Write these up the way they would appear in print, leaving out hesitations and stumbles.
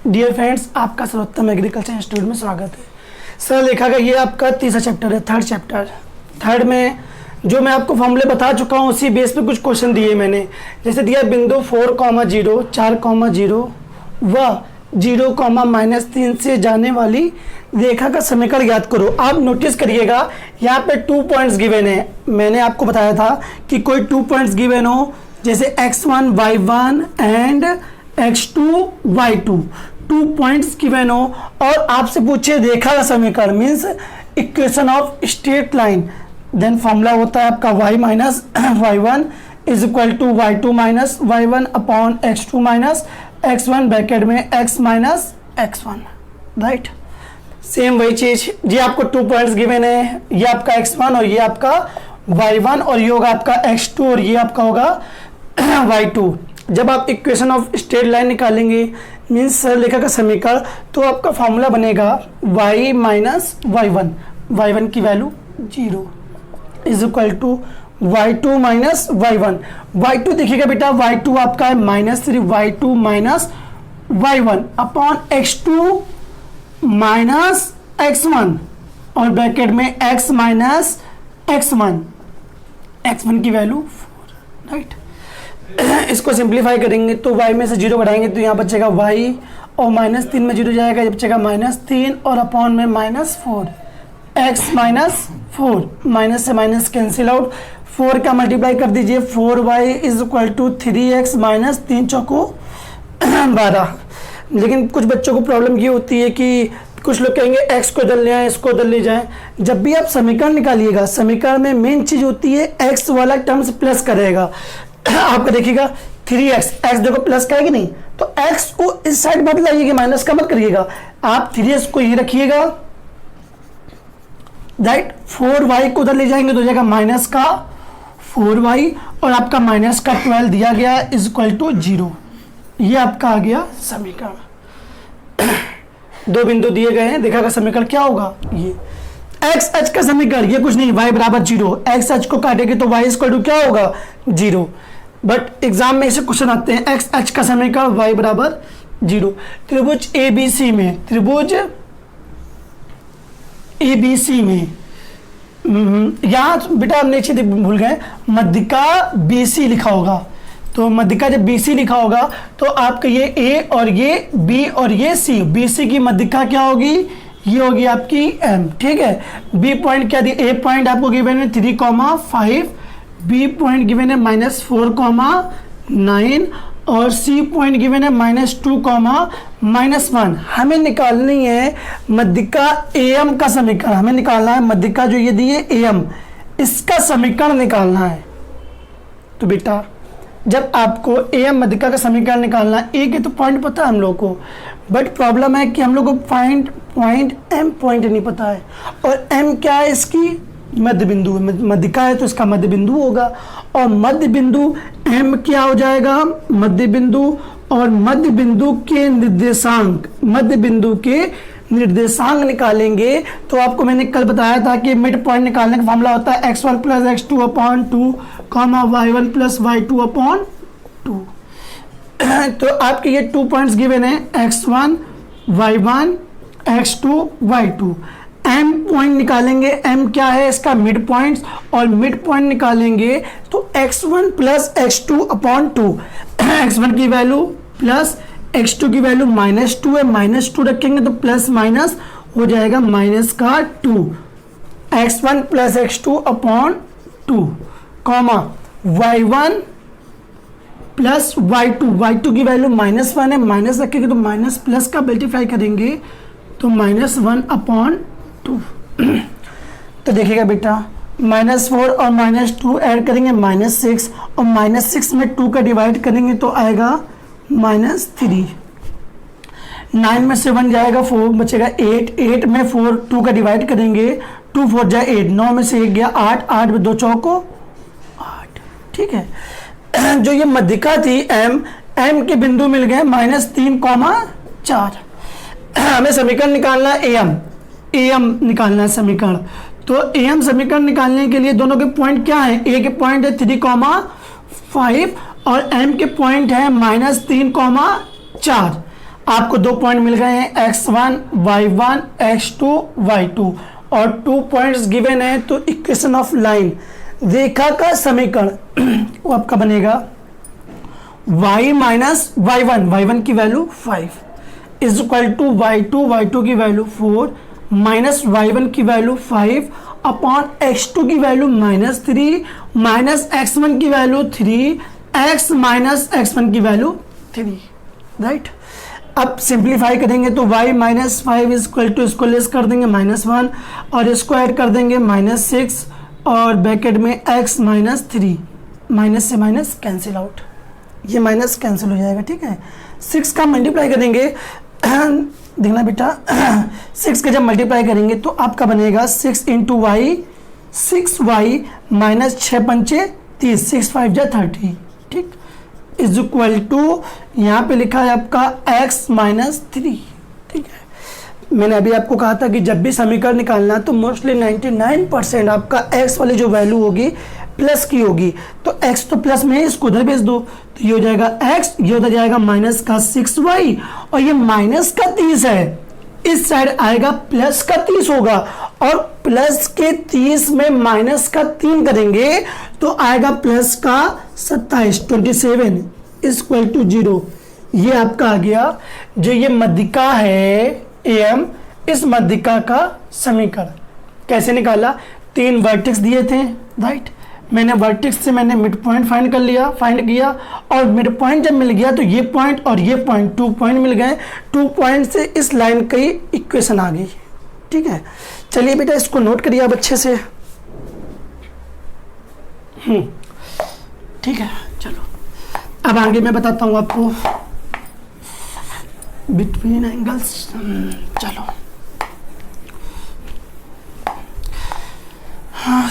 Dear friends, आपका सर्वोत्तम agriculture institute में स्वागत है। सर लिखा गया ये आपका तीसरा चैप्टर है, थर्ड चैप्टर। थर्ड में जो मैं आपको फॉर्मूले बता चुका हूँ उसी बेस पे कुछ क्वेश्चन दिए मैंने। जैसे दिया बिंदु 4,0 4,0 व 0,-3 से जाने वाली रेखा का समीकरण ज्ञात करो। आप नोटिस करिएगा यहाँ पे 2 पॉइंट्स गिवन है। मैंने आपको बताया था कि कोई 2 पॉइंट्स गिवन हो, जैसे x1 y1 and x2 y2, 2 points given हो और आपसे पूछे रेखा का समीकरण means equation of straight line, then formula होता है आपका y minus y1 is equal to y2 minus y1 upon x2 minus x1 bracket में x minus x1, right. Same वही चीज, ये आपको 2 पॉइंट्स गिवन है, ये आपका x1 और ये आपका y1 और ये होगा आपका x2 और ये आपका होगा y2। जब आप इक्वेशन ऑफ स्ट्रेट लाइन निकालेंगे मीन्स सरल रेखा का समीकरण, तो आपका फॉर्मूला बनेगा y माइनस y1 की value 0 is equal to y2 minus y1 देखिएगा बेटा, y2 आपका है -3 y2 minus y1 upon x2 minus x1 और ब्रैकेट में x माइनस x1 की वैल्यू 4, राइट। इसको सिंप्लीफाई करेंगे तो y में से 0 बढ़ाएंगे तो यहाँ बचेगा y और -3 में 0 जाएगा, ये बचेगा -3 और अपॉन में -4 x माइनस 4, माइनस से माइनस कैंसिल आउट, 4 का मल्टीप्लाई कर दीजिए 4y is equal to 3x minus 3 चौको 12। लेकिन कुछ बच्चों को प्रॉब्लम ये होती है कि कुछ लोग कहेंगे x को इधर ले आए, इसको इधर ले जाएं। जब भी आप समीकरण निकालिएगा, समीकरण में मेन चीज होती है x वाला टर्म्स प्लस करेगा। आपका देखिएगा 3x, x देखो प्लस का है कि नहीं, तो x को इस साइड मत लाइएगा, माइनस का मत करिएगा, आप 3x को ये रखिएगा, राइट। 4y को उधर ले जाएंगे तो हो जाएगा माइनस का 4y और आपका माइनस का 12 दिया गया इज इक्वल टू 0। ये आपका आ गया समीकरण। 2 बिंदु दिए गए हैं, देखा का समीकरण क्या होगा, ये x h का समीकरण, ये कुछ नहीं, y बराबर 0, x h को काटेंगे तो y इक्वल टू क्या होगा 0। बट एग्जाम में ऐसे क्वेश्चन आते हैं x h का समीकरण y बराबर 0। त्रिभुज ABC में, त्रिभुज ABC में यहाँ बेटा नीचे भूल गए, मध्यिका BC लिखा होगा, तो मध्यिका जब BC लिखा होगा तो आपका ये A और ये B और ये C, BC की मध्यिका क्या होगी, ये होगी आपकी M, ठीक है। B पॉइंट क्या दिया, A पॉइंट आपको गिवन है 3,5, B पॉइंट गिवन है -4,9 और C पॉइंट गिवन है -2,-1। हमें निकालनी है मध्यिका AM का समीकरण, हमें निकालना है मध्यिका जो ये दी है AM, इसका समीकरण निकालना है। तो बेटा जब आपको AM मध्यिका का समीकरण निकालना है, A के तो पॉइंट पता है हम लोग को, बट प्रॉब्लम है कि हम लोग को पॉइंट M पॉइंट नहीं पता है, और M क्या है, इसकी मध्य बिंदु है, मध्यिका है तो इसका मध्य बिंदु होगा, और मध्य बिंदु M क्या हो जाएगा, मध्य बिंदु, और मध्य बिंदु के निर्देशांक निकालेंगे। तो आपको मैंने कल बताया था कि मिड पॉइंट निकालने का फॉर्मूला होता है x1 plus x2 upon 2, y1 plus y2 upon 2। तो आपके ये 2 पॉइंट्स गिवन है x1 y1 x2 y2। M point निकालेंगे, M क्या है, इसका मिड पॉइंट्स, और मिड पॉइंट निकालेंगे तो x1 plus x2 upon 2, x1 की वैल्यू प्लस x2 की वैल्यू -2 है, -2 रखेंगे तो प्लस माइनस हो जाएगा माइनस का 2, x1 plus x2 upon 2, y1 plus y2 की वैल्यू -1 है, माइनस रखेंगे तो माइनस प्लस का मल्टीप्लाई करेंगे तो -1 अपॉन 2। तो देखिएगा बेटा -4 और -2 ऐड करेंगे -6, और -6 में 2 का डिवाइड करेंगे तो आएगा -3, 9 में से 1 जाएगा 4 बचेगा 8 में 2 का डिवाइड करेंगे 2 4 जाए 8, 9 में से 1 गया 8 में 2 चौको 8, ठीक है। जो ये मध्यिका थी M के बिंदु मिल गए -3,4। हमें समीकरण निकालना है AM निकालना है समीकरण, तो AM समीकरण निकालने के लिए दोनों के पॉइंट क्या है, A के पॉइंट है 3,5 और M के पॉइंट है -3,4। आपको 2 पॉइंट मिल गए हैं, x1 y1 x2 y2 और 2 पॉइंट्स गिवन है। तो इक्वेशन ऑफ लाइन, रेखा का समीकरण वो आपका बनेगा y माइनस y1 की value 5 is equal to y2 की वैल्यू 4 माइनस y1 की वैल्यू 5 अपॉन x2 की वैल्यू -3 माइनस x1 की वैल्यू 3 x माइनस x1 की वैल्यू 3, राइट। अब सिंप्लीफाई करेंगे तो y minus 5 is equal to, इसको लेस कर देंगे -1 और इसको ऐड कर देंगे -6 और ब्रैकेट में x माइनस 3, माइनस से माइनस कैंसिल आउट, ये माइनस कैंसिल हो जाएगा, ठीक है। 6 का मल्टीप्लाई करेंगे, देखना बेटा 6 का जब मल्टीप्लाई करेंगे तो आपका बनेगा 6 इंटू वाई 6y माइनस 6 पंचे 30, 6 5 जा 30, ठीक, इज इक्वल टू यहाँ पे लिखा है आपका x माइनस 3, ठीक है। मैंने अभी आपको कहा था कि जब भी समीकरण निकालना तो मोस्टली 99% आपका x वाली जो वैल्यू होगी प्लस की होगी, तो x तो प्लस में है, इसको उधर भेज दो तो ये हो जाएगा x, ये उधर जाएगा माइनस का 6y और ये माइनस का 30 है, इस साइड आएगा प्लस का 30 होगा और प्लस के 30 में माइनस का 3 करेंगे तो आएगा प्लस का 27, 27 इक्वल टू 0। ये आपका आ गया जो ये मध्यिका है AM, इस मध्यिका का समीकरण कैसे निकाला, 3 वर्टेक्स दिए थे, राइट। मैंने वर्टेक्स से मैंने मिड पॉइंट फाइंड किया और मिड पॉइंट जब मिल गया तो ये पॉइंट और ये पॉइंट 2 पॉइंट मिल गए, 2 पॉइंट से इस लाइन की इक्वेशन आ गई, ठीक है। चलिए बेटा इसको नोट करिए आप अच्छे से, ठीक है। चलो अब आगे मैं बताता हूँ आपको बिटवीन एंगल्स, चलो हाँ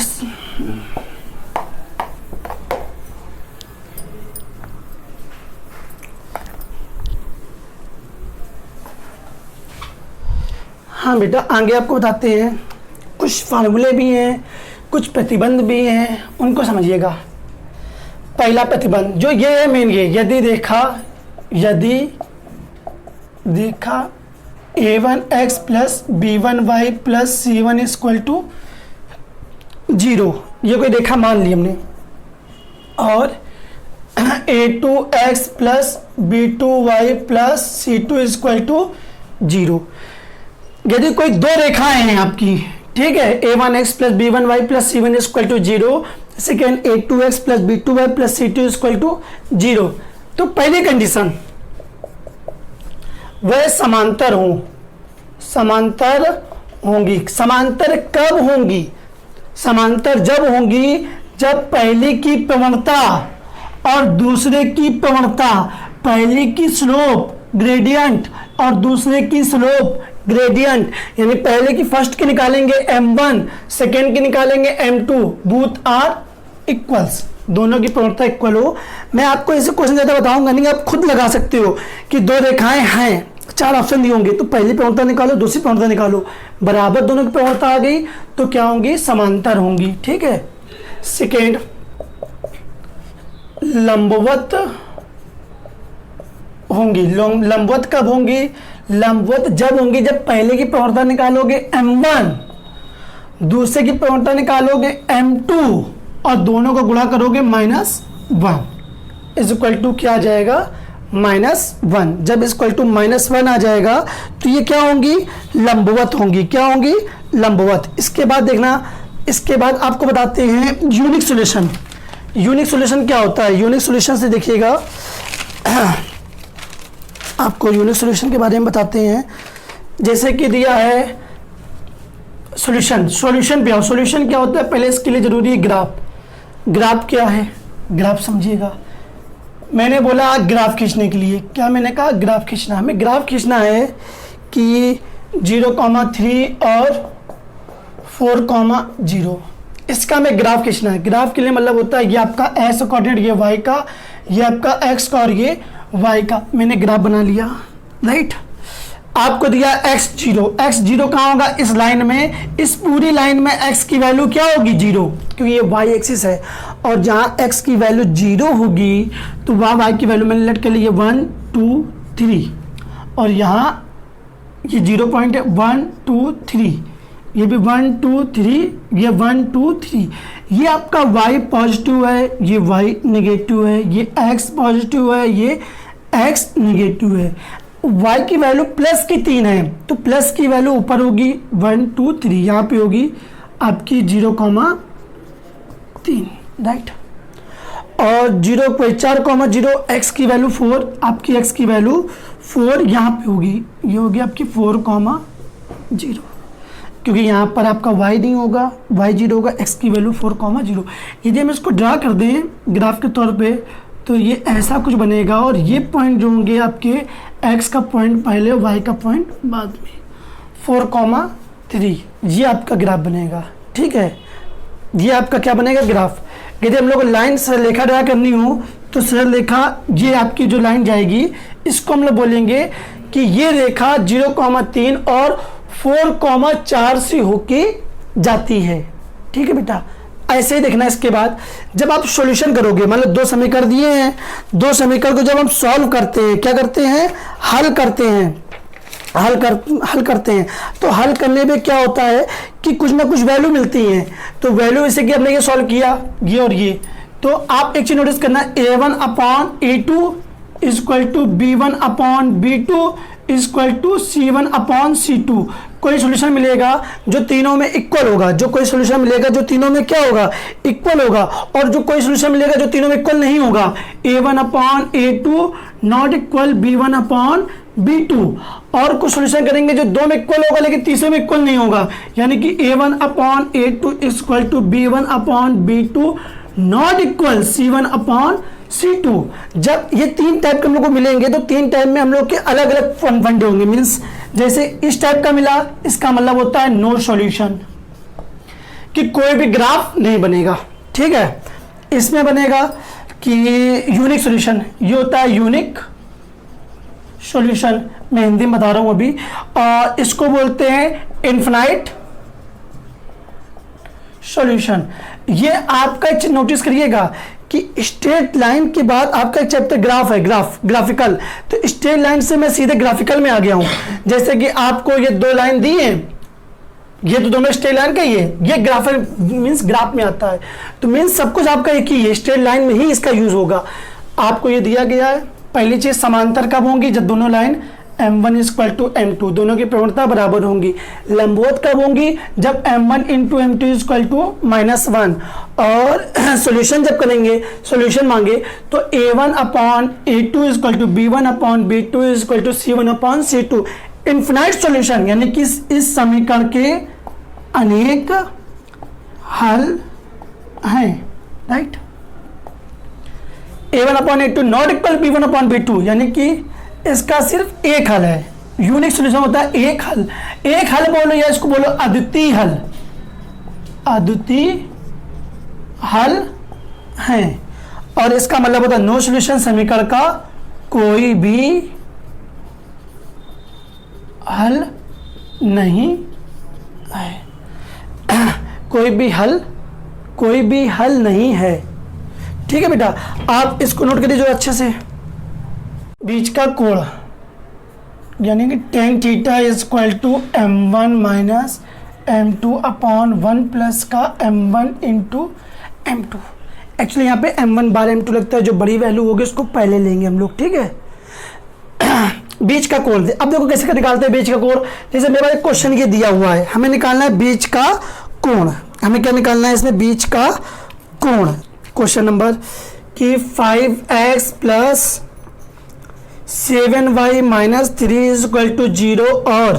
हाँ बेटा आगे आपको बताते हैं, कुछ फार्मूले भी हैं, कुछ प्रतिबंध भी हैं, उनको समझिएगा। पहला प्रतिबंध जो ये है मेन, ये यदि रेखा a1x plus b1y plus c1 equal to 0, ये कोई रेखा मान ली हमने, और a2x plus b2y plus c2 equal to 0, यदि कोई 2 रेखाएं हैं आपकी, ठीक है, a1x plus b1y plus c1 equal to 0, second a2x plus b2y plus c2 equal to 0, तो पहली कंडीशन वह समांतर होंगी। समांतर कब होंगी? समांतर जब होंगी जब पहले की प्रवणता और दूसरे की प्रवणता, पहले की स्लोप ग्रेडियंट और दूसरे की स्लोप ग्रेडियंट, यानी पहले की फर्स्ट की निकालेंगे m1, सेकेंड की निकालेंगे m2, बोथ आर इक्वल्स, दोनों की प्रवणता इक्वल हो। मैं आपको ऐसे क्वेश्चन ज़्यादा बताऊंगा नहीं, आप खुद लगा सकते हो कि 2 रेखाएं हैं, 4 ऑप्शन दिए होंगे, तो पहली प्रवणता निकालो, दूसरी प्रवणता निकालो, बराबर दोनों की प्रवणता आ गई तो क्या होंगी? समांतर होंगी, ठीक है। सेकेंड, लंबवत होंगी। लंबवत कब होंगी? लंबवत जब होंगी जब पहले की प्रवणता निकालोगे m1, दूसरे की प्रवणता निकालोगे m2 और दोनों को गुणा करोगे -1 इज इक्वल टू क्या आ जाएगा? -1। जब इक्वल टू -1 आ जाएगा तो ये क्या होंगी? लंबवत होंगी। क्या होंगी? लंबवत। इसके बाद देखना, इसके बाद आपको बताते हैं यूनिक सॉल्यूशन। यूनिक सॉल्यूशन क्या होता है? यूनिक सॉल्यूशन से देखिएगा, आपको यूनिक सॉल्यूशन के बारे में बताते हैं। जैसे कि दिया है सॉल्यूशन पे आओ। सॉल्यूशन क्या होता है? पहले इसके लिए जरूरी है ग्राफ। ग्राफ क्या है? ग्राफ समझिएगा। मैंने बोला ग्राफ खींचने के लिए, क्या मैंने कहा? ग्राफ खींचना। हमें ग्राफ खींचना है कि 0,3 और 4,0, इसका हमें ग्राफ खींचना है। ग्राफ के लिए मतलब होता है ये आपका एक्स कोऑर्डिनेट, ये वाई का, ये आपका एक्स का और ये वाई का। मैंने ग्राफ बना लिया, राइट। आपको दिया x0। x0 कहाँ होगा? इस लाइन में, इस पूरी लाइन में x की वैल्यू क्या होगी? 0, क्योंकि ये y एक्सिस है। और जहाँ x की वैल्यू 0 होगी तो वहाँ y की वैल्यू मैंने लेट कर ली 1, 2, 3। और यहाँ ये 0 पॉइंट है 1 2 3, ये भी 1 2 3, ये 1 2 3। ये आपका y पॉजिटिव है, ये y नेगेटिव है, ये x पॉजिटिव है, ये x नेगेटिव है। y की वैल्यू प्लस की 3 है, तो प्लस की वैल्यू ऊपर होगी 1 2 3, यहाँ पे होगी आपकी 0,3, राइट। और 0,4,0 x की वैल्यू 4, आपकी x की वैल्यू 4 यहाँ पे होगी, ये होगी आपकी 4,0, क्योंकि यहाँ पर आपका y नहीं होगा, y 0 होगा, x की वैल्यू 4,0। यदि हम इसको ड्रा कर दें ग्राफ के तौर पे तो ये ऐसा कुछ बनेगा, और ये पॉइंट जो होंगे आपके x का पॉइंट पहले, y का पॉइंट बाद में, 4,3, ये आपका ग्राफ बनेगा, ठीक है। ये आपका क्या बनेगा, ग्राफ। यदि हम लोग लाइन सरलरेखा ड्रा करनी हो तो सरलरेखा, ये आपकी जो लाइन जाएगी इसको हम लोग बोलेंगे कि ये रेखा 0,3 और 4,4 से होके जाती है, ठीक है बेटा। ऐसे ही देखना। इसके बाद जब आप सॉल्यूशन करोगे, मान लो 2 समीकरण दिए हैं, 2 समीकरण को जब हम सॉल्व करते हैं, क्या करते हैं, हल करते हैं, हल करते हैं, तो हल करने में क्या होता है कि कुछ ना कुछ वैल्यू मिलती है। तो वैल्यू जैसे कि हमने ये सॉल्व किया, ये और ये, तो आप एक चीज नोटिस करना, a1/a2 equal to b1/b2 equal to c1/c2। कोई सॉल्यूशन मिलेगा जो तीनों में इक्वल होगा, जो कोई सॉल्यूशन मिलेगा जो तीनों में क्या होगा, इक्वल होगा, और जो कोई सॉल्यूशन मिलेगा जो तीनों में इक्वल नहीं होगा, a1/a2 नॉट इक्वल b1/b2। और कुछ सॉल्यूशन करेंगे जो 2 में इक्वल होगा लेकिन तीसरे में इक्वल नहीं होगा, यानी कि a1/a2 equal to b1/b2 not equal c1/c2। जब ये 3 टाइप के हम लोग को मिलेंगे तो 3 टाइप में हम लोग के अलग अलग फंडे होंगे। मीन्स जैसे इस टाइप का मिला, इसका मतलब होता है नो सॉल्यूशन, कि कोई भी ग्राफ नहीं बनेगा, ठीक है। इसमें बनेगा कि यूनिक सॉल्यूशन, ये होता है यूनिक सॉल्यूशन, मैं हिंदी में बता रहा हूं अभी। और इसको बोलते हैं इनफिनाइट सॉल्यूशन। ये आपका एक चीज नोटिस करिएगा कि स्ट्रेट लाइन के बाद आपका एक चैप्टर ग्राफ है, ग्राफिकल। तो स्ट्रेट लाइन से मैं सीधे ग्राफिकल में आ गया हूं। जैसे कि आपको ये 2 लाइन दी है, ये तो दोनों स्ट्रेट लाइन का ही है, ये ग्राफिक मीन्स ग्राफ में आता है। तो मीन्स सब कुछ आपका एक ही है, स्ट्रेट लाइन में ही इसका यूज होगा। आपको ये दिया गया है, पहली चीज समांतर कब होंगी, जब दोनों line m1 equal to m2, दोनों की प्रवणता बराबर होंगी। लंबवत कब होंगी, जब m1 into m2 equal to -1। और सॉल्यूशन जब करेंगे, सॉल्यूशन मांगे, तो a1/a2 equal to b1/b2 equal to c1/c2। Infinite solution, यानी कि इस समीकरण के अनेक हल हैं, right. a1/a2 not equal b1/b2, यानी कि इसका सिर्फ एक हल है। यूनिक सॉल्यूशन होता है एक हल। एक हल बोलो या इसको बोलो अद्वितीय हल, अद्वितीय हल है। और इसका मतलब होता है नो सॉल्यूशन, समीकरण का कोई भी हल नहीं है, कोई भी हल नहीं है, ठीक है बेटा। आप इसको नोट करिए जो अच्छे से, बीच का कोण, यानी कि tan theta equal to m1 minus m2/1 plus का m1 इंटू m2। एक्चुअली यहाँ पे m1/m2 लगता है, जो बड़ी वैल्यू होगी उसको पहले लेंगे हम लोग, ठीक है। बीच का कोण, अब देखो कैसे निकालते हैं बीच का कोण। जैसे मेरे पास एक क्वेश्चन ये दिया हुआ है, हमें निकालना है बीच का कोण। हमें क्या निकालना है इसमें, बीच का कोण। क्वेश्चन नंबर कि 5x plus 7y minus 3 equal to 0 और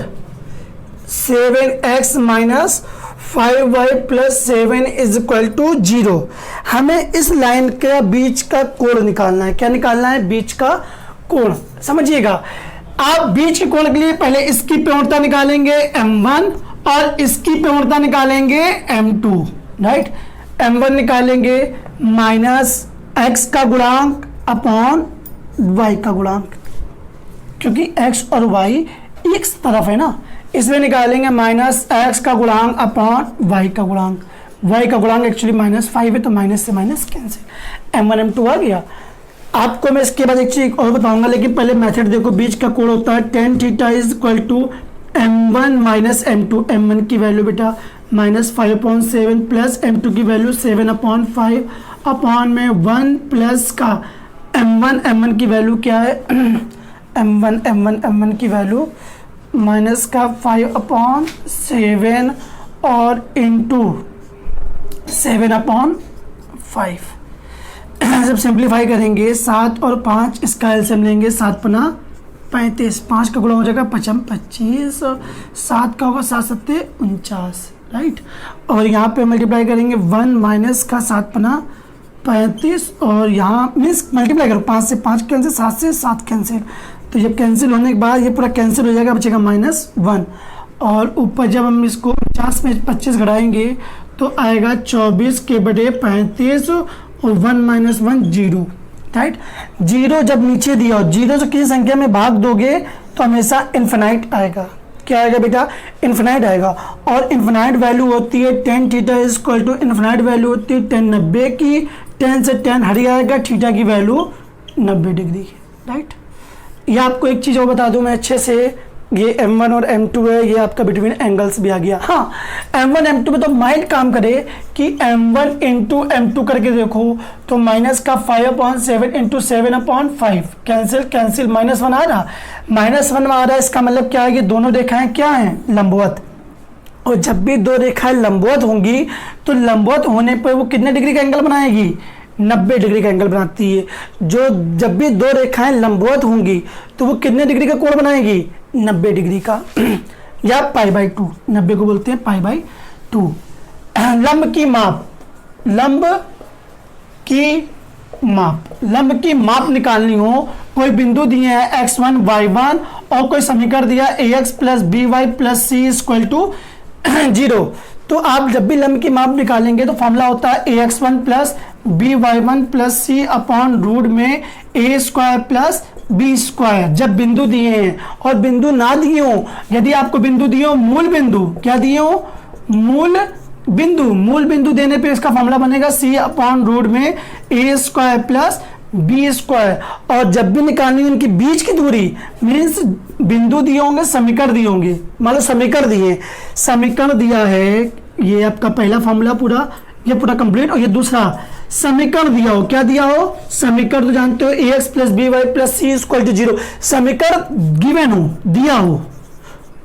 7x minus 5y plus 7 is equal to 0। हमें इस लाइन का बीच का कोण निकालना है। क्या निकालना है, बीच का कोण। समझिएगा, आप बीच के कोण के लिए पहले इसकी प्रवणता निकालेंगे m1 और इसकी प्रवणता निकालेंगे m2, राइट। m1 निकालेंगे माइनस x का गुणांक अपॉन y का गुणांक, क्योंकि x और y एक तरफ है ना। इसमें निकालेंगे माइनस x का गुणांक अपॉन y का गुणांक। y का गुणांक एक्चुअली -5 है, तो माइनस से माइनस कैंसिल, m1 m2 आ गया। आपको मैं इसके बाद एक चीज और बताऊंगा, लेकिन पहले मेथड देखो। बीच का कोण होता है tan theta is equal to m1 minus m2। m1 की वैल्यू बेटा -5/7 प्लस m2 की वैल्यू 7/5 अपॉन में 1 प्लस का m1 की वैल्यू क्या है m1 की वैल्यू माइनस का 5/7 और इंटू 7/5। जब सिंप्लीफाई करेंगे 7 और 5 इसका एलसीएम लेंगे, 7×5 35, 5 का गुणा हो जाएगा 5×5 25 और 7 का होगा 7 7 49, राइट। और यहाँ पे मल्टीप्लाई करेंगे 1 माइनस का 7×5 35 और यहाँ मीन्स मल्टीप्लाई करो 5 से 5 कैंसिल, 7 से 7 कैंसिल। तो जब कैंसिल होने के बाद ये पूरा कैंसिल हो जाएगा, बचेगा -1 और ऊपर जब हम इसको 50 में 25 घटाएंगे तो आएगा 24/35 और 1 - 1 0, राइट। 0 जब नीचे दिया हो, 0 से किसी संख्या में भाग दोगे तो हमेशा इन्फिनाइट आएगा। क्या आएगा बेटा? इन्फिनाइट आएगा। और इन्फिनाइट वैल्यू होती है tan theta is equal to, infinite value होती है tan 90 की। 10 से 10 हट जाएगा, थीटा की वैल्यू 90 डिग्री, राइट। ये आपको एक चीज़ और बता दूं मैं अच्छे से, ये m1 और m2 है, ये आपका बिटवीन एंगल्स भी आ गया। हाँ, m1 m2 में तो माइंड काम करे कि m1 इंटू m2 करके देखो तो माइनस का 5/7 इंटू 7/5 कैंसिल कैंसिल -1 आ रहा, -1 आ रहा है। इसका मतलब क्या है कि दोनों रेखाएं क्या हैं? लंबवत। और जब भी दो रेखाएं लंबवत होंगी तो लंबवत होने पर वो कितने डिग्री का एंगल बनाएगी? 90 डिग्री का एंगल बनाती है। जो जब भी दो रेखाएं लंबवत होंगी तो वो कितने डिग्री का कोण बनाएगी? 90 डिग्री का या π/2। 90 को बोलते हैं π/2। लंब की माप, लंब की माप निकालनी हो, कोई बिंदु दिए हैं x1 y1 और कोई समीकरण दिया ax plus by plus c equal to 0, तो आप जब भी लंब की माप निकालेंगे तो फॉर्मूला होता है ax1 plus by1 plus c upon root में a² प्लस b²। जब बिंदु दिए हैं और बिंदु ना दिए हो, यदि आपको बिंदु दिए हो मूल बिंदु, क्या दिए हो? मूल बिंदु देने पे इसका फॉर्मूला बनेगा c अपॉन रूट में a² प्लस b²। और जब भी निकालनी है उनकी बीच की दूरी, मीन्स बिंदु दिए होंगे, समीकरण दिए होंगे। मान लो समीकरण दिया है, ये आपका पहला फॉर्मूला पूरा, ये पूरा कंप्लीट। और ये दूसरा समीकरण दिया हो, क्या दिया हो? समीकरण तो जानते हो ax plus by plus c equal to 0। समीकरण गिवन हो, दिया हो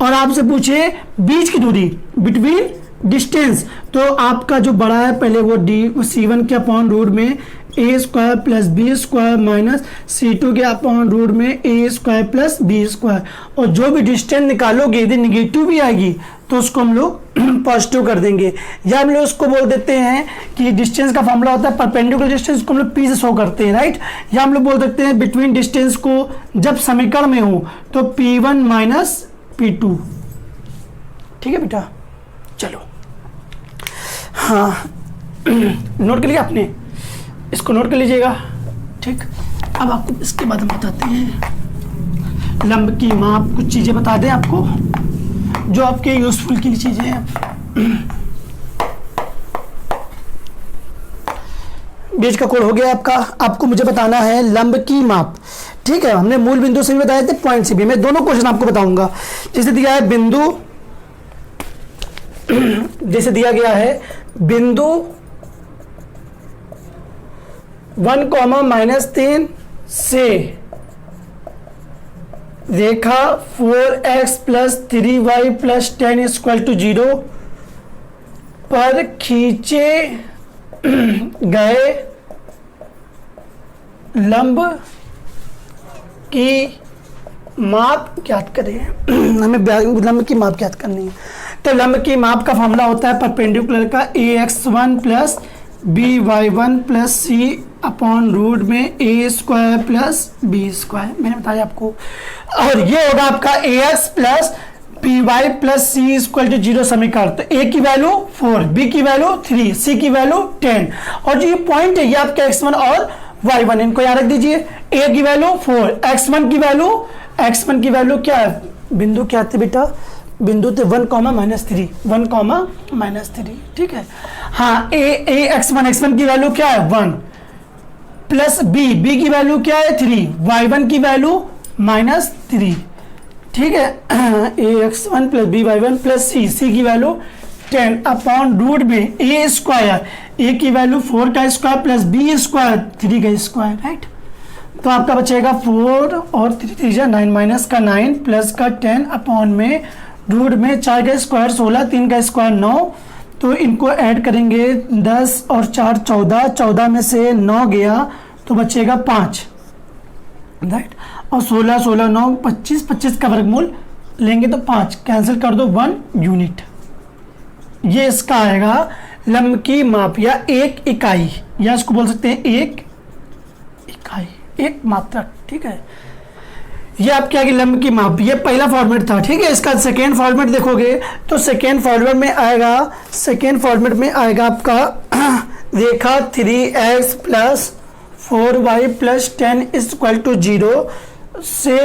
और आपसे पूछे बीच की दूरी, बिटवीन डिस्टेंस, तो आपका जो बड़ा है पहले वो c1 के अपॉन रूट में a² plus b² minus c2 के अपॉन रूट में a² प्लस b²। और जो भी डिस्टेंस निकालोगे यदि निगेटिव भी आएगी तो उसको हम लोग पॉजिटिव कर देंगे, या हम लोग उसको बोल देते हैं कि डिस्टेंस का फॉर्मूला होता है परपेंडिकुलर डिस्टेंस को हम लोग p से शो करते हैं, राइट। या हम लोग बोल सकते हैं बिटवीन डिस्टेंस को जब समीकरण में हो तो p1 माइनस p2। ठीक है बेटा, चलो हाँ नोट कर लिया आपने, इसको नोट कर लीजिएगा, ठीक। अब आपको इसके बाद हम बताते हैं लंब की माप, कुछ चीज़ें बता दें आपको जो आपके यूजफुल की चीज़ें हैं। बीच का कोण हो गया आपका, आपको मुझे बताना है लंब की माप, ठीक है। हमने मूल बिंदु से भी बताए थे, पॉइंट से भी। मैं दोनों क्वेश्चन आपको बताऊंगा। जैसे दिया है बिंदु, जैसे दिया गया है बिंदु 1,-3 से रेखा 4x plus 3y plus 10 equal to 0 पर खींचे गए लंब की माप ज्ञात करें। हमें लंब की माप ज्ञात करनी है, तो लंब की माप का फॉर्मूला होता है परपेंडिकुलर का ax1 plus by1 plus c upon root में a² प्लस b², मैंने बताया आपको। और ये होगा आपका ax plus by plus c equal to 0 समीकरण। तो a की वैल्यू 4, b की वैल्यू 3, c की वैल्यू 10, और जो ये पॉइंट है ये आपका x1 और y1, इनको याद रख दीजिए। a की वैल्यू 4, x1 की वैल्यू क्या है? बिंदु क्या थे बेटा? बिंदु थे 1,-3, 1,-3, ठीक है। हाँ, x1 की वैल्यू क्या है? 1, प्लस बी की वैल्यू क्या है 3, y1 की वैल्यू -3, ठीक है। ax1 plus B y1 plus सी की वैल्यू 10 अपॉन रूट में ए स्क्वायर, ए की वैल्यू 4 का स्क्वायर प्लस बी स्क्वायर 3 का स्क्वायर, राइट। तो आपका बचेगा 4 और 3 9 माइनस का 9 प्लस का 10 अपॉन में रूट में 4 का स्क्वायर 16, 3 का स्क्वायर 9। तो इनको ऐड करेंगे 10 और 4 14, 14 में से 9 गया तो बचेगा 5, राइट। और 16 16 9 25, 25 का वर्गमूल लेंगे तो 5 कैंसिल कर दो, 1 यूनिट। ये इसका आएगा लंब की माप या एक इकाई, या इसको बोल सकते हैं एक इकाई, एक मात्रक, ठीक है। ये आपके आगे लंब की माप, ये पहला फॉर्मेट था, ठीक है। इसका सेकेंड फॉर्मेट देखोगे तो सेकेंड फॉर्मेट में आएगा आपका रेखा 3x plus 4y plus 10 equal to 0 से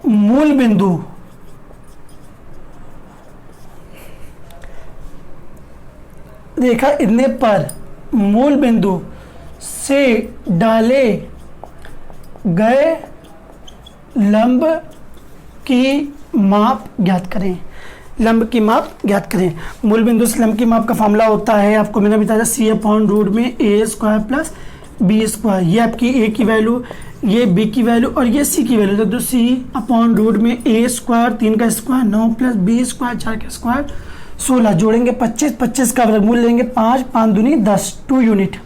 मूल बिंदु रेखा इतने पर मूल बिंदु से डाले गए लंब की माप ज्ञात करें। लंब की माप ज्ञात करें। मूल बिंदु से लंब की माप का फॉर्मूला होता है, आपको मैंने बताया सी अपॉन रूट में ए स्क्वायर प्लस बी स्क्वायर। ये आपकी ए की वैल्यू, ये बी की वैल्यू और ये सी की वैल्यू, तो सी अपॉन रूट में ए स्क्वायर 3 का स्क्वायर 9 प्लस बी स्क्वायर 4 का स्क्वायर 16, जोड़ेंगे 25, 25 का वर्गमूल लेंगे 5, 5 दूनी 10, 2 यूनिट,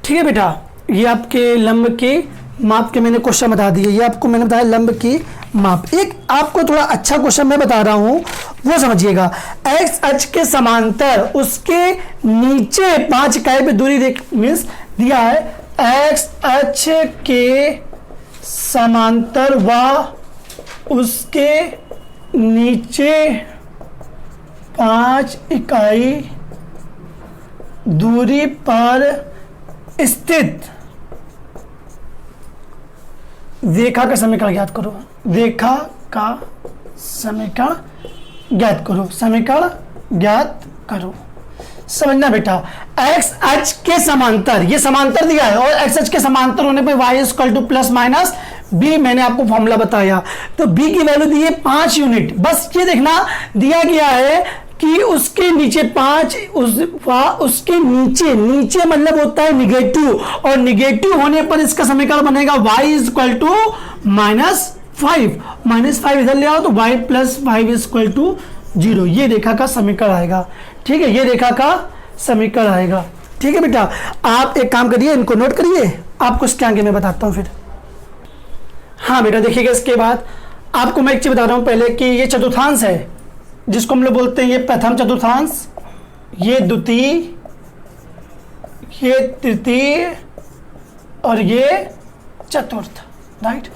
ठीक है बेटा। ये आपके लंब के माप के मैंने क्वेश्चन बता दिए। ये आपको मैंने बताया लंब की माप। एक आपको थोड़ा अच्छा क्वेश्चन मैं बता रहा हूं, वो समझिएगा। एक्स अक्ष के समांतर उसके नीचे 5 इकाई पे दूरी मीन्स दिया है, एक्स अक्ष के समांतर व उसके नीचे 5 इकाई दूरी पर स्थित रेखा का समीकरण ज्ञात करो। रेखा का समीकरण ज्ञात करो, समीकरण ज्ञात करो। समझना बेटा, एक्स अक्ष के समांतर, ये समांतर दिया है और एक्स अक्ष के समांतर होने पे y equal two plus minus b, मैंने आपको फॉर्मूला बताया। तो b की वैल्यू दी है 5 यूनिट। बस ये देखना दिया गया है कि उसके नीचे 5, उसके नीचे मतलब होता है निगेटिव, और निगेटिव होने पर इसका समीकरण बनेगा y इक्वल टू -5, -5 इधर ले आओ तो y प्लस 5 इक्वल टू 0। ये रेखा का समीकरण आएगा, ठीक है। ये रेखा का समीकरण आएगा, ठीक है बेटा। आप एक काम करिए, इनको नोट करिए, आपको इसके आगे मैं बताता हूँ फिर। हाँ बेटा देखिएगा, इसके बाद आपको मैं एक चीज बता रहा हूँ पहले कि ये चतुर्थांश है जिसको हम लोग बोलते हैं, ये प्रथम चतुर्थांश, ये द्वितीय, ये तृतीय और ये चतुर्थ, right.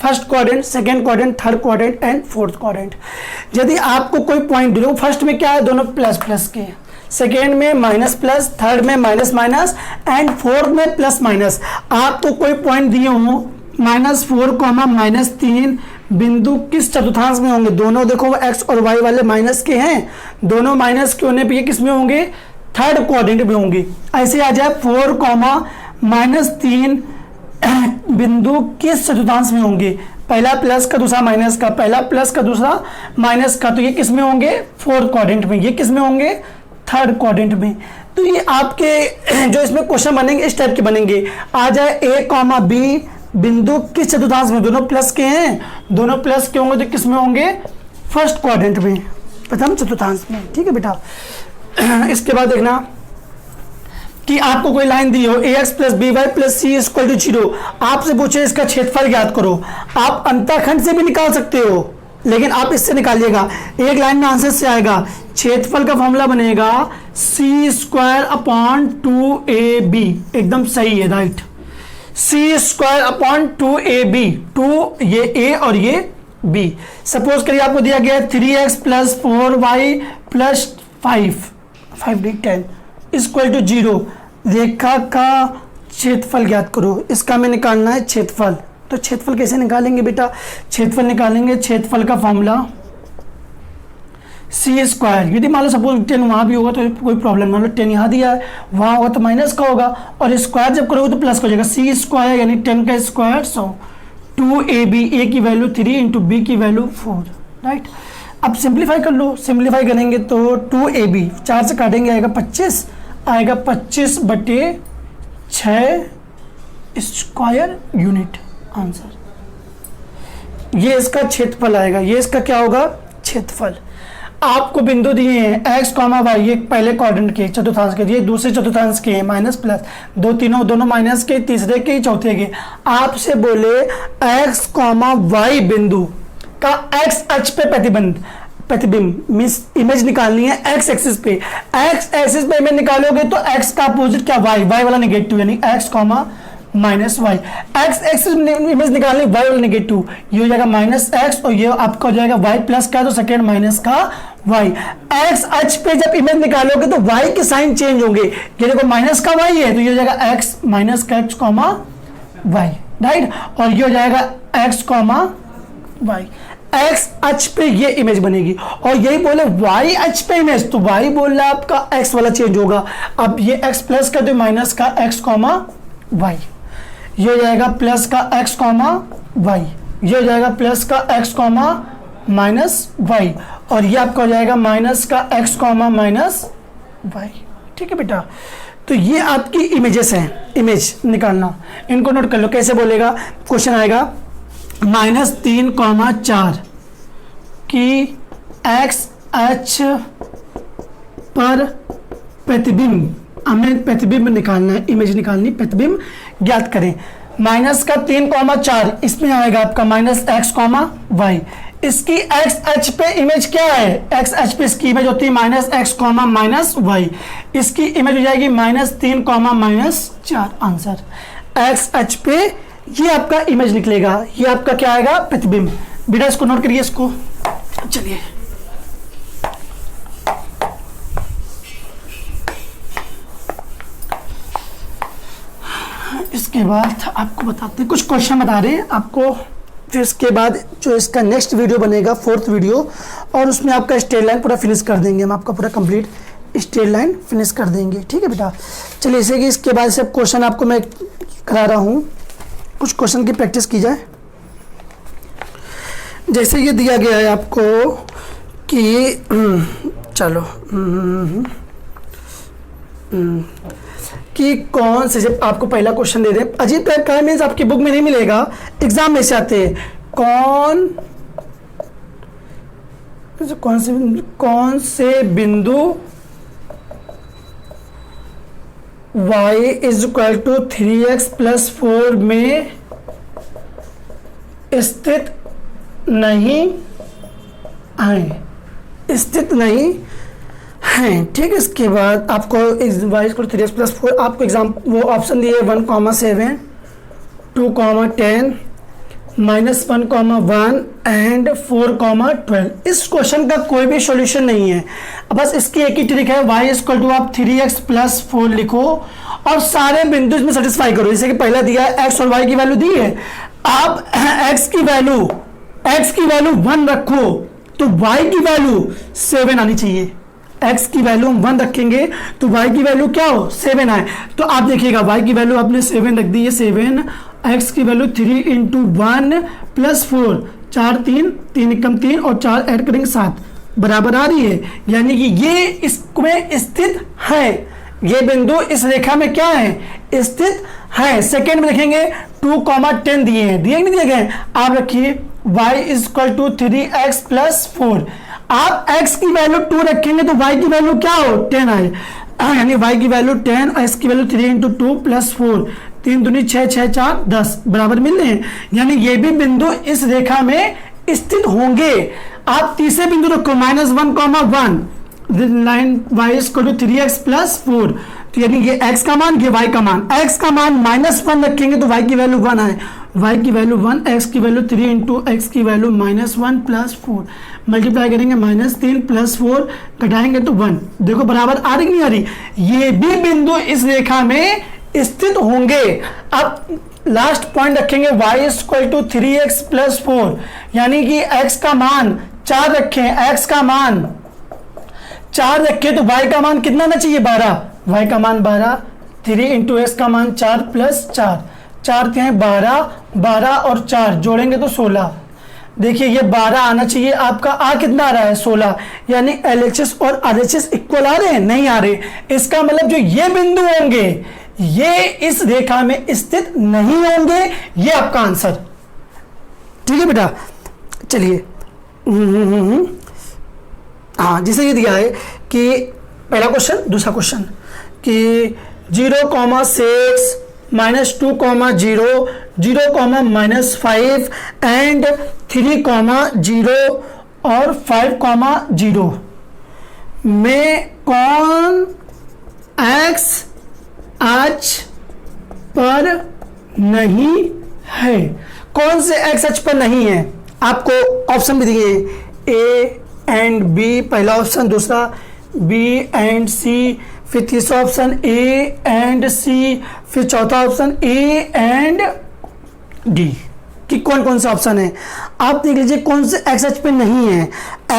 First quadrant, second quadrant, third quadrant and fourth quadrant. यदि आपको कोई पॉइंट दिलो, फर्स्ट में क्या है, दोनों प्लस प्लस के, सेकेंड में माइनस प्लस, थर्ड में माइनस माइनस एंड फोर्थ में प्लस माइनस। आपको कोई पॉइंट दिए हो -4, -3 बिंदु किस चतुर्थांश में होंगे? दोनों देखो एक्स और वाई वाले माइनस के हैं, दोनों माइनस के होने पे ये किस में होंगे? थर्ड क्वाड्रेंट में होंगे। ऐसे आ जाए 4, -3 बिंदु किस चतुर्थांश में होंगे? पहला प्लस का, दूसरा माइनस का, पहला प्लस का, दूसरा माइनस का, तो ये किस में होंगे? फोर्थ क्वाड्रेंट में। ये किस में होंगे? थर्ड क्वाड्रेंट में। तो ये आपके जो इसमें क्वेश्चन बनेंगे इस टाइप के बनेंगे। आ जाए A, B बिंदु किस चतुर्थांश में? दोनों प्लस के हैं, दोनों प्लस के होंगे तो किस में होंगे? फर्स्ट क्वाड्रेंट में, प्रथम चतुर्थांश में, ठीक है बेटा। इसके बाद देखना कि आपको कोई लाइन दी हो ax plus B Y plus C equal to 0, आपसे पूछे इसका क्षेत्रफल ज्ञात करो। आप अंतःखंड से भी निकाल सकते हो, लेकिन आप इससे निकालिएगा। एक लाइन में आंसर से आएगा, क्षेत्रफल का फॉर्मूला बनेगा c²/2ab। एकदम सही है, राइट। c²/2ab, 2 ये a और ये b। सपोज करिए आपको दिया गया 3x plus 4y plus 5 equal to 0। रेखा का क्षेत्रफल ज्ञात करो। इसका में निकालना है क्षेत्रफल। तो क्षेत्रफल कैसे निकालेंगे बेटा? क्षेत्रफल निकालेंगे, क्षेत्रफल का फॉर्मूला, सी स्क्वायर, यदि मान लो सपोज 10 वहाँ भी होगा तो कोई प्रॉब्लम, मान लो 10 यहाँ दिया है, वहाँ होगा तो माइनस का होगा, और स्क्वायर जब करोगे तो प्लस का हो जाएगा। सी स्क्वायर यानी 10 का स्क्वायर 100, 2ab, ए की वैल्यू 3 इंटू बी की वैल्यू 4, राइट। अब सिंप्लीफाई कर लो, सिंप्लीफाई करेंगे तो 2ab 4 से काटेंगे आएगा 25, आएगा 25 बटे 6 स्क्वायर यूनिट आंसर। ये इसका क्षेत्रफल आएगा, ये इसका क्या होगा क्षेत्रफल। आपको बिंदु दिए हैं x, y, ये पहले क्वाड्रेंट के चतुर्थांश के, ये दूसरे चतुर्थांश के माइनस प्लस, दोनों माइनस के, तीसरे के, चौथे के। आपसे बोले x, y बिंदु का x अक्ष पे प्रतिबिंब मीन्स इमेज निकालनी है x एक्सिस पे। x एक्सिस पे इमेज निकालोगे तो x का अपोजिट क्या y वाला नेगेटिव, यानी x minus Y. x axis image निकालनी y वाला नेगेटिव, ये हो जाएगा माइनस x, और ये आपका हो जाएगा y प्लस का, तो सेकेंड माइनस का y। x अक्ष पे जब इमेज निकालोगे तो y के साइन चेंज होंगे, ये देखो माइनस का y है तो ये हो जाएगा x माइनस का x y, राइट। और ये हो जाएगा x y। x अक्ष पे ये इमेज बनेगी, और यही बोले y अक्ष पे इमेज, तो y बोल रहा है आपका x वाला चेंज होगा। अब ये x प्लस का, तो माइनस का x y, ये हो जाएगा प्लस का x y, ये हो जाएगा प्लस का x माइनस y, और ये आपका हो जाएगा माइनस का x माइनस y। ठीक है बेटा, तो ये आपकी इमेजेस हैं, इमेज निकालना, इनको नोट कर लो। कैसे बोलेगा क्वेश्चन आएगा, -3,4 की x अक्ष पर प्रतिबिंब, हमें प्रतिबिंब निकालना है, इमेज निकालनी, प्रतिबिंब ज्ञात करें। माइनस का 3,4 इसमें आएगा आपका माइनस x, y। इसकी x अक्ष पे इमेज क्या है, x अक्ष पे इसकी इमेज होती है माइनस x, माइनस y। इसकी इमेज हो जाएगी -3, -4 आंसर। x अक्ष पे ये आपका इमेज निकलेगा, ये आपका क्या आएगा प्रतिबिंब। बेटा इसको नोट करिए इसको, चलिए इसके बाद आपको बताते हैं, कुछ क्वेश्चन बता रहे हैं आपको, फिर इसके बाद जो इसका नेक्स्ट वीडियो बनेगा 4th वीडियो, और उसमें आपका स्ट्रेट लाइन पूरा फिनिश कर देंगे हम, आपका पूरा कंप्लीट स्ट्रेट लाइन फिनिश कर देंगे। ठीक है बेटा, चलिए इसे कि इसके बाद सब क्वेश्चन आपको मैं करा रहा हूँ, कुछ क्वेश्चन की प्रैक्टिस की जाए। जैसे ये दिया गया है आपको कि चलो कि कौन से, जब आपको पहला क्वेश्चन दे दें, अजीब टाइप का मीन्स आपकी बुक में नहीं मिलेगा, एग्जाम में से आते हैं, कौन से बिंदु y is equal to 3x + 4 में स्थित नहीं है, ठीक है। इसके बाद आपको y इक्वल टू 3x + 4, आपको एग्जाम वो ऑप्शन दिए 1,7, 2,10, -1,1 एंड 4,12। इस क्वेश्चन का कोई भी सॉल्यूशन नहीं है, बस इसकी एक ही ट्रिक है, y इक्वल टू आप 3x + 4 लिखो और सारे बिंदु इसमें सेटिस्फाई करो। जैसे कि पहला दिया है x और y की वैल्यू दी है, आप x की वैल्यू 1 रखो तो y की वैल्यू 7 आनी चाहिए। x की वैल्यू हम 1 रखेंगे तो y की वैल्यू क्या हो 7 आए, तो आप देखिएगा y की वैल्यू आपने 7 रख दी है, 7, x की वैल्यू 3 × 1 + 4, 4 3 3 एकम 3 और 4 ऐड करेंगे 7 बराबर आ रही है, यानी कि ये इसमें स्थित है, ये बिंदु इस रेखा में क्या है स्थित है। सेकेंड में देखेंगे 2,10 दिए हैं, दिए नहीं दिए गए, आप रखिए y इक्वल टू 3x + 4, आप x की वैल्यू 2 रखेंगे तो y की वैल्यू क्या हो 10 आए, यानी y की वैल्यू 10 और x की वैल्यू 3 × 2 + 4, 3 दूनी 6, 6 4 10 बराबर मिल रहे हैं, यानी ये भी बिंदु इस रेखा में स्थित होंगे। आप तीसरे बिंदु रखो -1,1 line y equal to 3x + 4, तो यानी ये x का मान, ये y का मान, x का मान -1 रखेंगे तो y की वैल्यू 1 आए, y की वैल्यू 1, x की वैल्यू 3 × x की वैल्यू -1 + 4, मल्टीप्लाई करेंगे -3 + 4 घटाएंगे तो 1, देखो बराबर आ रही नहीं आ रही, ये भी बिंदु इस रेखा में स्थित होंगे। अब लास्ट पॉइंट रखेंगे y इक्वल टू 3x + 4, यानी कि x का मान 4 रखें, x का मान 4 रखे तो y का मान कितना आना चाहिए 12, y का मान 12, 3 इंटू एक्स का मान 4 प्लस 4, 4 के हैं 12, 12 और 4 जोड़ेंगे तो 16। देखिए ये 12 आना चाहिए, आपका आ कितना आ रहा है 16, यानी LHS और RHS इक्वल आ रहे हैं, नहीं आ रहे। इसका मतलब जो ये बिंदु होंगे ये इस रेखा में स्थित नहीं होंगे, ये आपका आंसर। ठीक है बेटा, चलिए हाँ, जिसे ये दिया है कि पहला क्वेश्चन, दूसरा क्वेश्चन कि 0,6 -2,0 0,-5 एंड 3,0 और 5,0 में कौन एक्स अक्ष पर नहीं है? कौन से एक्स अक्ष पर नहीं है? आपको ऑप्शन भी दिए, ए एंड बी पहला ऑप्शन, दूसरा बी एंड सी, फिर तीसरा ऑप्शन ए एंड सी, फिर चौथा ऑप्शन ए एंड डी। कि कौन कौन सा ऑप्शन है? आप देख लीजिए कौन से एक्स अक्ष पे नहीं है।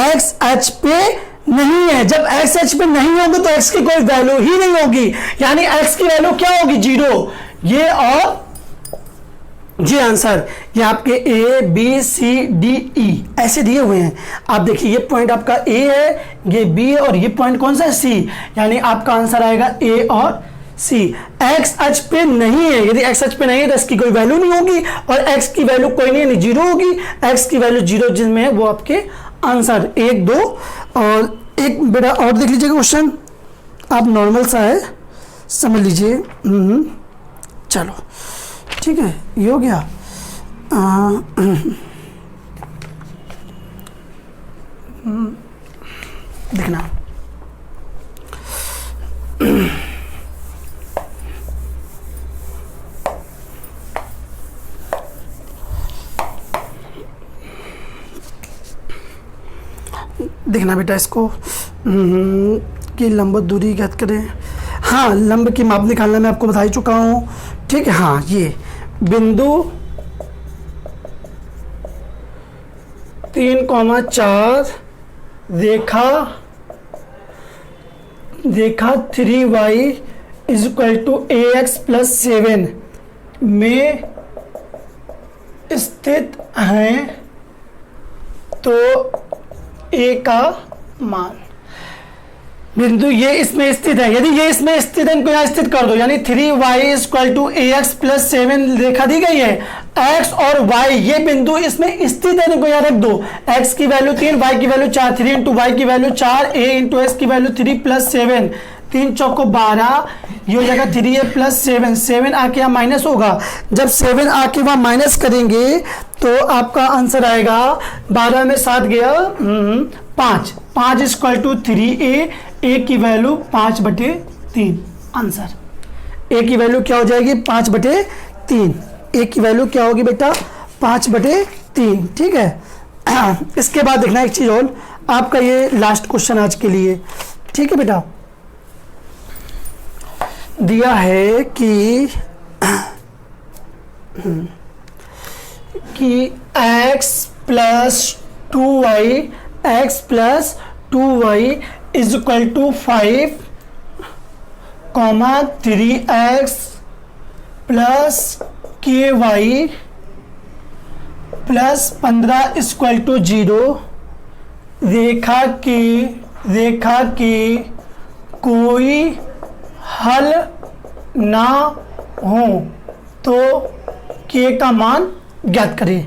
एक्स अक्ष पे नहीं है, जब एक्स अक्ष पे नहीं होंगे तो एक्स की कोई वैल्यू ही नहीं होगी, यानी एक्स की वैल्यू क्या होगी 0। ये और जी आंसर, ये आपके A B C D E ऐसे दिए हुए हैं। आप देखिए ये पॉइंट आपका ए है, ये बी और ये पॉइंट कौन सा है सी, यानी आपका आंसर आएगा ए और सी। एक्स अक्ष पे नहीं है, यदि एक्स अक्ष पे नहीं है तो इसकी कोई वैल्यू नहीं होगी, और एक्स की वैल्यू कोई नहीं है, 0 होगी। एक्स की वैल्यू 0 जिसमें है वो आपके आंसर 1, 2 और एक बेटा और देख लीजिएगा क्वेश्चन, आप नॉर्मल सा है समझ लीजिए। चलो ठीक है, ये हो गया। देखना देखना बेटा इसको कि लंब दूरी ज्ञात करें। हाँ, लंब की माप निकालना मैं आपको बता ही चुका हूँ। ठीक है, हाँ ये बिंदु 3,4 रेखा 3y = ax + 7 में स्थित हैं तो a का मान। बिंदु ये इसमें स्थित है, यदि ये इसमें स्थित है इनको यहाँ स्थित कर दो, यानी 3y = ax + 7 रेखा दी गई है। x और y ये बिंदु इसमें स्थित है, इनको यहाँ रख दो। x की वैल्यू 3, y की वैल्यू 4, 3 × y की वैल्यू 4, a × s की वैल्यू 3 + 7, 3 चौको 12, ये हो जाएगा 3a + 7, 7 आके यहाँ माइनस होगा। जब 7 आके वहाँ माइनस करेंगे तो आपका आंसर आएगा 12 में 7 गया 5, 5 = 3a, a की वैल्यू 5/3 आंसर। a की वैल्यू क्या हो जाएगी 5/3, a की वैल्यू क्या होगी बेटा 5/3। ठीक है, इसके बाद देखना एक चीज और, आपका ये लास्ट क्वेश्चन आज के लिए। ठीक है बेटा, दिया है कि x + 2y = 5, 3x + ky + 15 = 0 रेखा की कोई हल ना हो तो k का मान ज्ञात करें।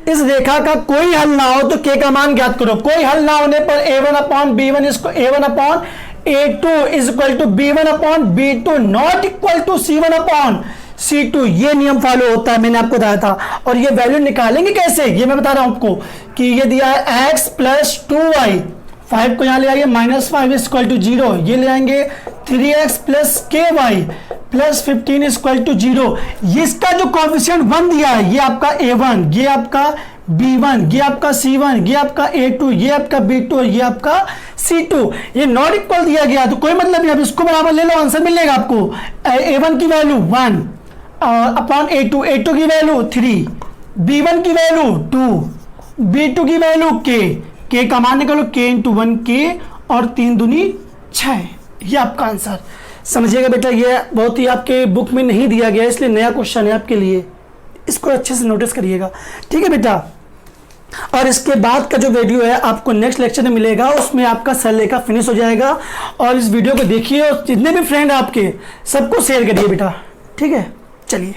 इस रेखा का कोई हल ना हो तो k का मान ज्ञात करो। कोई हल ना होने पर a1/b1 इसको a1/a2 = b1/b2 not equal to c1/c2। ये नियम फॉलो होता है, मैंने आपको बताया था। और ये वैल्यू निकालेंगे कैसे, ये मैं बता रहा हूं आपको कि ये दिया है x + 2y, 5 को यहाँ ले आइए, -5 = 0, ये ले आएंगे 3x + ky + 15 = 0। इसका जो कोएफिशिएंट 1 दिया है ये आपका a1, ये आपका b1, ये आपका c1, ये आपका a2, ये आपका b2, ये आपका c2। ये नॉट इक्वल दिया गया तो कोई मतलब नहीं, आप इसको बराबर ले लो, आंसर मिलेगा आपको। a1 की वैल्यू 1 अपॉन a2, a2 की वैल्यू 3, b1 की वैल्यू 2, b2 की वैल्यू k का मान निकालो, k × 1 k और 3 दूनी 6, ये आपका आंसर। समझिएगा बेटा, ये बहुत ही आपके बुक में नहीं दिया गया है, इसलिए नया क्वेश्चन है आपके लिए, इसको अच्छे से नोटिस करिएगा, ठीक है बेटा। और इसके बाद का जो वीडियो है आपको नेक्स्ट लेक्चर में मिलेगा, उसमें आपका सरलेखा फिनिश हो जाएगा। और इस वीडियो को देखिए और जितने भी फ्रेंड हैं आपके सबको शेयर करिए बेटा, ठीक है। चलिए।